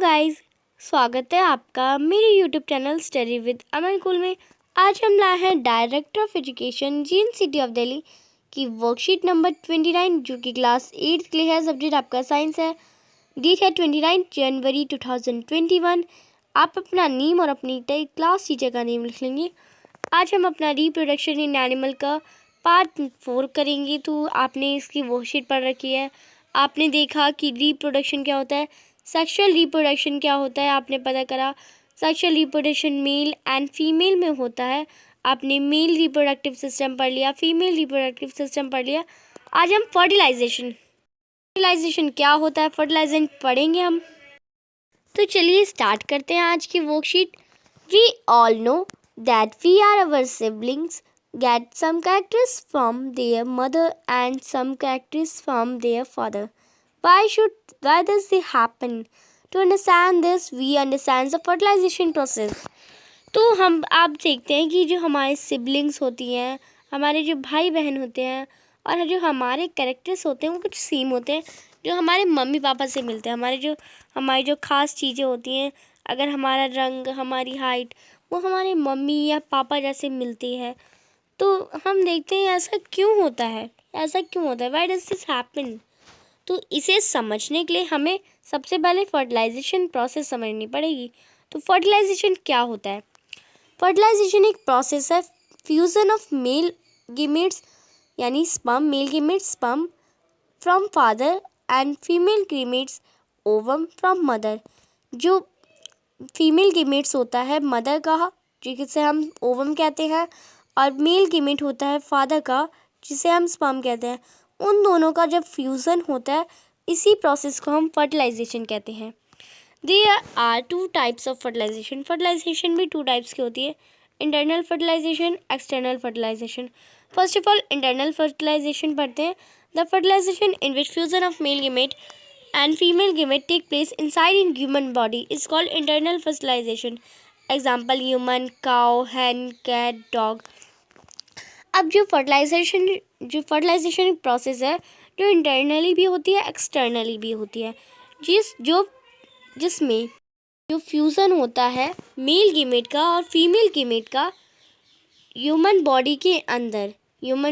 Guys, स्वागत है आपका मेरे यूट्यूब चैनल स्टडी विद अमन कुल में। आज हम लाए हैं director of education GNCT of Delhi की वर्कशीट नंबर 29 जो कि क्लास 8 के लिए है। सब्जेक्ट आपका साइंस है। डेट है 29 जनवरी 2021। आप अपना नेम और अपनी क्लास टीचर का नेम लिख लेंगे। आज हम अपना रिप्रोडक्शन इन एनिमल का पार्ट 4 करेंगे। तो आपने इसकी वर्कशीट पढ़ रखी है। आपने देखा कि रिप्रोडक्शन क्या होता है, सेक्सुअल रिप्रोडक्शन क्या होता है, आपने पता करा sexual reproduction male and female में होता है। आपने मेल रिप्रोडक्टिव सिस्टम पढ़ लिया, फीमेल रिप्रोडक्टिव सिस्टम पढ़ लिया। आज हम फर्टिलाइजेशन क्या होता है, फर्टिलाइजेशन पढ़ेंगे हम। तो चलिए स्टार्ट करते हैं आज की worksheet. We all know that we are our siblings get some characters from their mother and some characters from their father. Why does this happen? To understand this, we understand the fertilization process. तो हम आप देखते हैं कि जो हमारे siblings होती हैं, हमारे जो भाई बहन होते हैं और जो हमारे कैरेक्टर्स होते हैं वो कुछ सेम होते हैं जो हमारे मम्मी पापा से मिलते हैं। हमारी जो ख़ास चीज़ें होती हैं, अगर हमारा रंग, हमारी हाइट वो हमारे मम्मी या पापा जैसे मिलती है, तो हम देखते हैं ऐसा क्यों होता है, व्हाई डज दिस हैपन। तो इसे समझने के लिए हमें सबसे पहले फर्टिलाइजेशन प्रोसेस समझनी पड़ेगी। तो फर्टिलाइजेशन क्या होता है? फर्टिलाइजेशन एक प्रोसेस है फ्यूज़न ऑफ मेल गेमेट्स यानी sperm, male gametes sperm from father and female gametes ovum from mother. जो फीमेल गेमेट्स होता है मदर का, जिसे हम ओवम कहते हैं, और मेल गेमेट होता है फादर का, जिसे हम स्पर्म कहते हैं। उन दोनों का जब फ्यूज़न होता है, इसी प्रोसेस को हम फर्टिलाइजेशन कहते हैं। There are 2 types of fertilization. Fertilization भी 2 टाइप्स की होती है, internal fertilization, external fertilization. First of all internal fertilization पढ़ते हैं। The fertilization in which fusion of male gamete and female gamete take place inside in human body is called internal fertilization. Example human, cow, hen, cat, dog. अब जो fertilisation process है, जो internally भी होती है, externally भी होती है, जिसमें जो फ्यूज़न होता है मेल गेमेट का और फीमेल गेमेट का ह्यूमन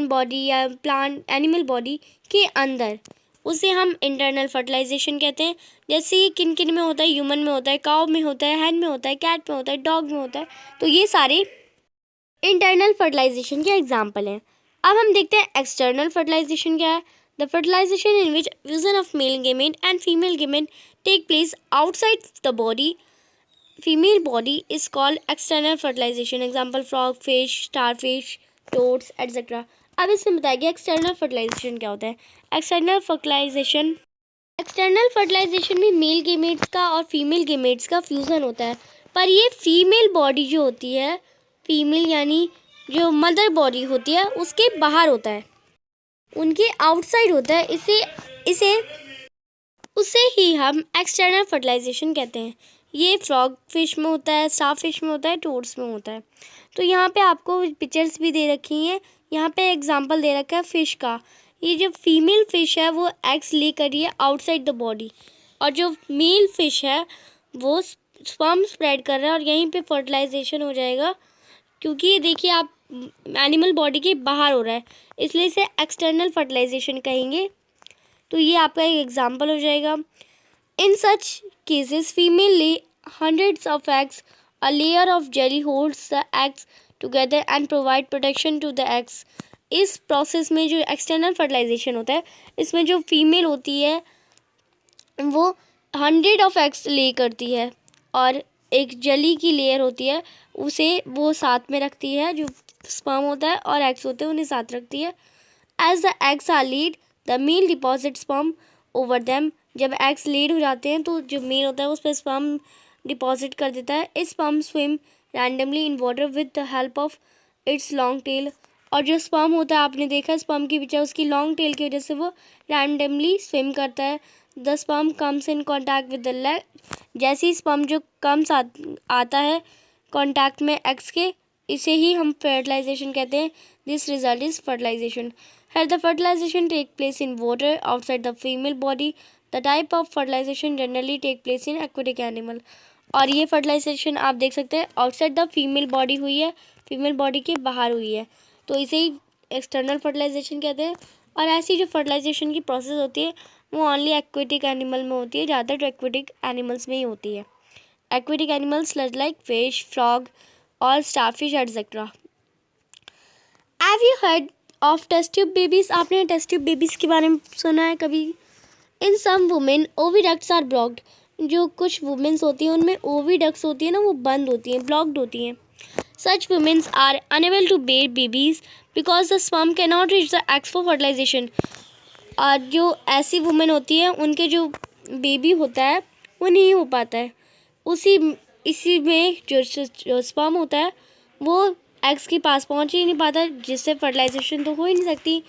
बॉडी या प्लांट एनिमल बॉडी के अंदर, उसे हम इंटरनल फर्टिलाइजेशन कहते हैं। जैसे ये किन किन में होता है, ह्यूमन में होता है, काउ में होता है, हैन में होता है, कैट में होता है, डॉग में होता है। तो ये सारे इंटरनल फर्टिलाइजेशन के एग्जाम्पल हैं। अब हम देखते हैं एक्सटर्नल फर्टिलाइजेशन क्या है। The fertilization in which fusion of male gamete and female gamete take place outside the body female body is called external fertilization. Example frog, fish, starfish, toads etcetera. अब इसमें बताया गया एक्सटर्नल फर्टिलाइजेशन क्या होता है। External fertilization में male gametes का और फीमेल गेमेट्स का फ्यूज़न होता है, पर ये फीमेल बॉडी जो होती है, फीमेल यानी जो मदर बॉडी होती है, उसके बाहर होता है, उनके आउटसाइड होता है। उसे ही हम एक्सटर्नल फर्टिलाइजेशन कहते हैं। ये फ्रॉग फिश में होता है, स्टार फिश में होता है, टोड्स में होता है। तो यहाँ पे आपको पिक्चर्स भी दे रखी हैं। यहाँ पे एग्जांपल दे रखा है फिश का। ये जो फीमेल फिश है वो एग्स ले कर रही है आउटसाइड द बॉडी, और जो मेल फिश है वो स्पर्म स्प्रेड कर रहा है, और यहीं पे फर्टिलाइजेशन हो जाएगा, क्योंकि ये देखिए आप एनिमल बॉडी के बाहर हो रहा है, इसलिए इसे एक्सटर्नल फर्टिलाइजेशन कहेंगे। तो ये आपका एक एग्जाम्पल हो जाएगा। इन सच केसेस फीमेल ले hundreds of eggs. A layer of jelly holds the eggs together and provide protection to the eggs. इस प्रोसेस में जो एक्सटर्नल फर्टिलाइजेशन होता है, इसमें जो फीमेल होती है वो 100 ऑफ एग्स ले करती है, और एक जेली की लेयर होती है, उसे वो साथ में रखती है। जो स्पर्म होता है और एग्स होते हैं उन्हें साथ रखती है। As the eggs are laid the male deposit sperm over them. जब एग्स लेड हो जाते हैं तो जो मेल होता है उस पर स्पर्म डिपॉजिट कर देता है। इस sperm swim randomly in water with the help of its long tail. और जो स्पर्म होता है, आपने देखा स्पर्म की पिक्चर, उसकी लॉन्ग टेल की वजह से वो रैंडमली स्विम करता है। The sperm comes in contact with the leg. जैसे ही स्पर्म जो आता है कॉन्टैक्ट में एग्स के, इसे ही हम फर्टिलाइजेशन कहते हैं। This result is fertilization. Here the fertilization take place in water outside the female body. The type of fertilization generally take place in aquatic animal. और ये फर्टिलाइजेशन आप देख सकते हैं आउटसाइड द फीमेल बॉडी हुई है, फीमेल बॉडी के बाहर हुई है, तो इसे ही एक्सटर्नल फर्टिलाइजेशन कहते हैं। और ऐसी जो फर्टिलाइजेशन की प्रोसेस होती है वो ओनली एक्वेटिक एनिमल में होती है, ज़्यादातर तो एक्वेटिक एनिमल्स में ही होती है। Aquatic animals like fish, frog और starfish etcetera. Have you heard of test tube babies? आपने टेस्ट ट्यूब बेबीज के बारे में सुना है कभी? In some women oviducts are blocked. जो कुछ वुमेन्स होती हैं उनमें ओविडक्ट्स होती है ना, वो बंद होती हैं, ब्लॉक्ड होती हैं। Such womens are unable to bear babies because the sperm can not reach the eggs for fertilisation. और जो ऐसी वुमेन होती है उनके जो बेबी होता है वो नहीं हो पाता है, इसी में जो स्पर्म होता है वो एग्स के पास पहुंच ही नहीं पाता, जिससे फर्टिलाइजेशन तो हो ही नहीं सकती।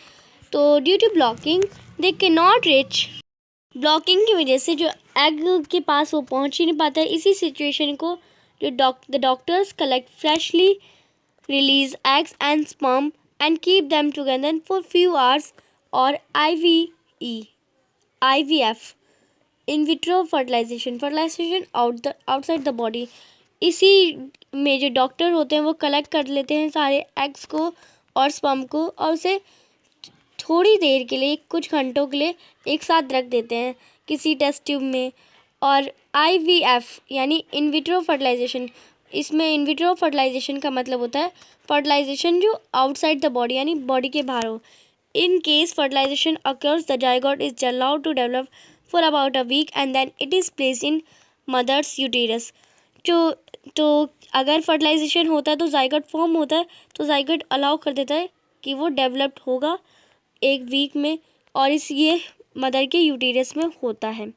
तो due to blocking they can not reach. Blocking की वजह से जो एग के पास वो पहुंच ही नहीं पाता है। इसी सिचुएशन को जो the doctors collect freshly release eggs and sperm and keep them together for few hours, और IVF in vitro fertilization outside the body. इसी में जो डॉक्टर होते हैं वो कलेक्ट कर लेते हैं सारे एग्स को और स्पर्म को, और उसे थोड़ी देर के लिए, कुछ घंटों के लिए एक साथ रख देते हैं किसी टेस्ट ट्यूब में। और IVF यानी इन विट्रो फर्टिलाइजेशन, इसमें इन विट्रो फर्टिलाइजेशन का मतलब होता है फर्टिलाइजेशन जो आउटसाइड द बॉडी यानी बॉडी के बाहर हो। In case fertilization occurs the zygote is allowed to develop for about a week and then it is placed in mother's uterus. तो अगर फर्टिलाइजेशन होता है तो जाइगोट फॉर्म होता है, तो जाइगोट अलाउ कर देता है कि वो डेवलप्ड होगा एक वीक में, और ये मदर के यूटेरस में होता है।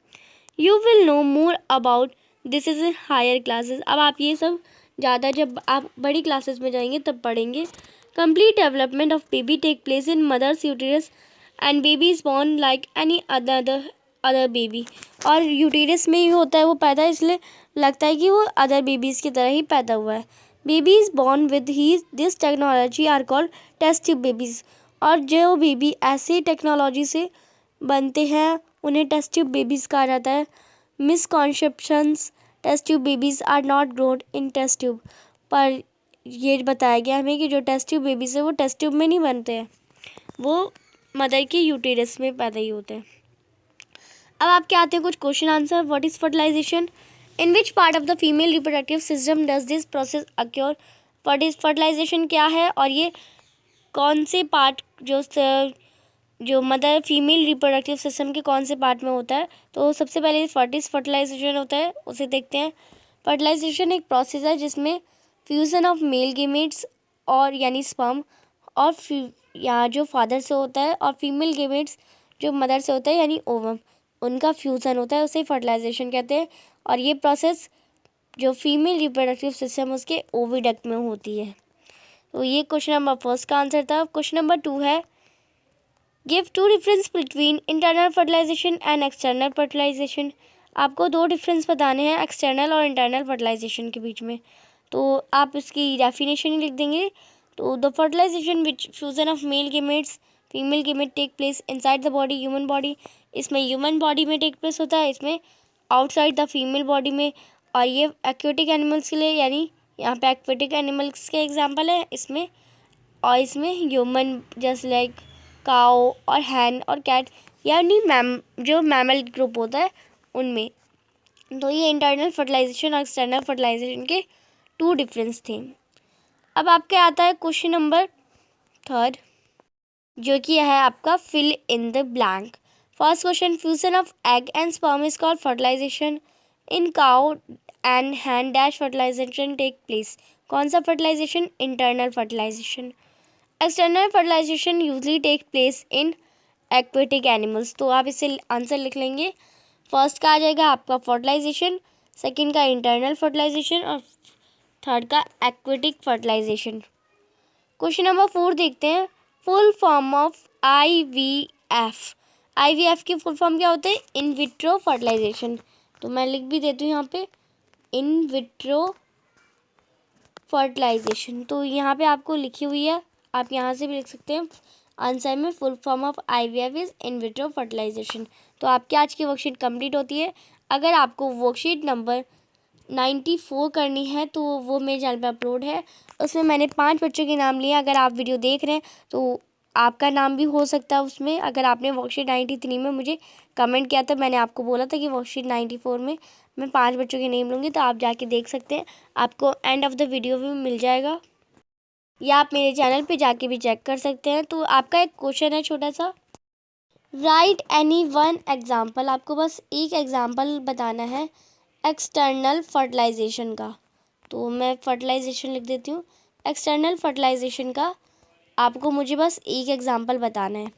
You will know more about this is in higher classes. अब आप ये सब ज़्यादा जब आप बड़ी क्लासेस में जाएंगे तब पढ़ेंगे। Complete development of baby take place in mother's uterus and baby is born like any other baby. और यूटेरस में ही होता है वो पैदा, इसलिए लगता है कि वो अदर बेबीज़ की तरह ही पैदा हुआ है। बेबीज़ बॉर्न विद ही this technology are called test tube babies. और जो बेबी ऐसी टेक्नोलॉजी से बनते हैं उन्हें टेस्ट ट्यूब बेबीज़ कहा जाता है। Misconceptions, test tube babies are not grown in test tube. पर ये बताया गया हमें कि जो टेस्ट ट्यूब बेबीज़ है वो टेस्ट ट्यूब में नहीं बनते हैं, वो मदर के यूटेरस में पैदा ही होते हैं। अब आपके आते हैं कुछ question answer. What is fertilization? In which part of the female reproductive system does this process occur? Fertilization क्या है और ये कौन से पार्ट जो मदर फीमेल रिप्रोडक्टिव सिस्टम के कौन से पार्ट में होता है? तो सबसे पहले फर्टिलाइजेशन होता है, उसे देखते हैं। फर्टिलाइजेशन एक प्रोसेस है जिसमें फ्यूज़न ऑफ मेल गेमेट्स और यानी स्पर्म और या जो फादर से होता है, और फीमेल गेमेट्स जो मदर से होता है यानी ओवम, उनका फ्यूज़न होता है, उसे फर्टिलाइजेशन कहते हैं। और ये प्रोसेस जो फीमेल रिप्रोडक्टिव सिस्टम उसके ओविडक्ट में होती है। तो ये क्वेश्चन नंबर फर्स्ट का आंसर था। क्वेश्चन नंबर 2 है, give 2 difference between internal fertilization and external fertilization. आपको 2 डिफरेंस बताने हैं एक्सटर्नल और इंटरनल फर्टिलाइजेशन के बीच में। तो आप इसकी डेफिनेशन ही लिख देंगे। तो the fertilization which fusion of male gametes female gamete take place inside the body human body. इसमें ह्यूमन बॉडी में टेक प्लेस होता है, इसमें आउटसाइड द फीमेल बॉडी में। और ये एक्वेटिक एनिमल्स के लिए, यानी यहाँ पे एक्वेटिक एनिमल्स के एग्जाम्पल है इसमें। और इसमें ह्यूमन जस्ट लाइक काओ और हैन और कैट, यानी जो मैमल ग्रुप होता है उनमें। तो ये इंटरनल फर्टिलाइजेशन और एक्सटर्नल फर्टिलाइजेशन के 2 डिफरेंस थे। अब आपके आता है क्वेश्चन नंबर 3, जो कि है आपका fill in the blank. First question, fusion of egg and sperm is called fertilization. In cow and hen dash fertilization take place. कौन सा fertilization? Internal fertilization. External fertilization usually take place in aquatic animals. तो आप इसे answer लिख लेंगे। First का आ जाएगा आपका फर्टिलाइजेशन, सेकंड का इंटरनल फर्टिलाइजेशन, और थर्ड का एक्वेटिक फर्टिलाइजेशन। क्वेश्चन नंबर 4 देखते हैं, full form of IVF। IVF की फुल फॉर्म क्या होता है? In vitro fertilization. तो मैं लिख भी देती हूँ यहाँ पे इन विट्रो फर्टिलाइजेशन। तो यहाँ पे आपको लिखी हुई है, आप यहाँ से भी लिख सकते हैं आंसर में, full form of IVF is in vitro fertilization. तो आपकी आज की वर्कशीट कंप्लीट होती है। अगर आपको वर्कशीट नंबर 94 करनी है तो वो मेरे चैनल पे अपलोड है। उसमें मैंने 5 बच्चों के नाम लिए। अगर आप वीडियो देख रहे हैं तो आपका नाम भी हो सकता है उसमें। अगर आपने वर्कशीट 93 में मुझे कमेंट किया था, मैंने आपको बोला था कि वर्कशीट 94 में मैं 5 बच्चों के नेम लूँगी, तो आप जाके देख सकते हैं। आपको एंड ऑफ द वीडियो भी मिल जाएगा, या आप मेरे चैनल पे जाके भी चेक कर सकते हैं। तो आपका एक क्वेश्चन है छोटा सा, राइट एनी वन एग्जाम्पल। आपको बस एक एग्जाम्पल बताना है एक्सटर्नल फर्टिलाइजेशन का। तो मैं फर्टिलाइजेशन लिख देती हूँ। एक्सटर्नल फर्टिलाइजेशन का आपको मुझे बस एक एग्जाम्पल बताना है।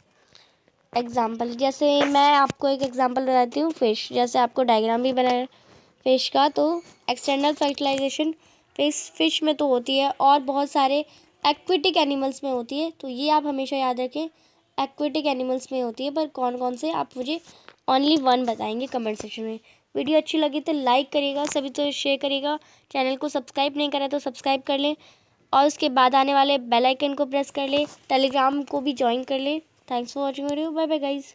एग्जाम्पल जैसे मैं आपको एक एग्जाम्पल बताती हूँ, फ़िश। जैसे आपको डायग्राम भी बनाना है फ़िश का। तो एक्सटर्नल फर्टिलाइजेशन फ़िश में तो होती है, और बहुत सारे एक्वेटिक एनिमल्स में होती है। तो ये आप हमेशा याद रखें, एक्वेटिक एनिमल्स में होती है। पर कौन कौन से, आप मुझे ओनली वन बताएंगे कमेंट सेक्शन में। वीडियो अच्छी लगी तो लाइक करिएगा, सभी तो शेयर करिएगा। चैनल को सब्सक्राइब नहीं करा तो सब्सक्राइब कर लें, और उसके बाद आने वाले बेल आइकन को प्रेस कर लें। टेलीग्राम को भी ज्वाइन कर लें। Thanks for watching video. Bye bye guys.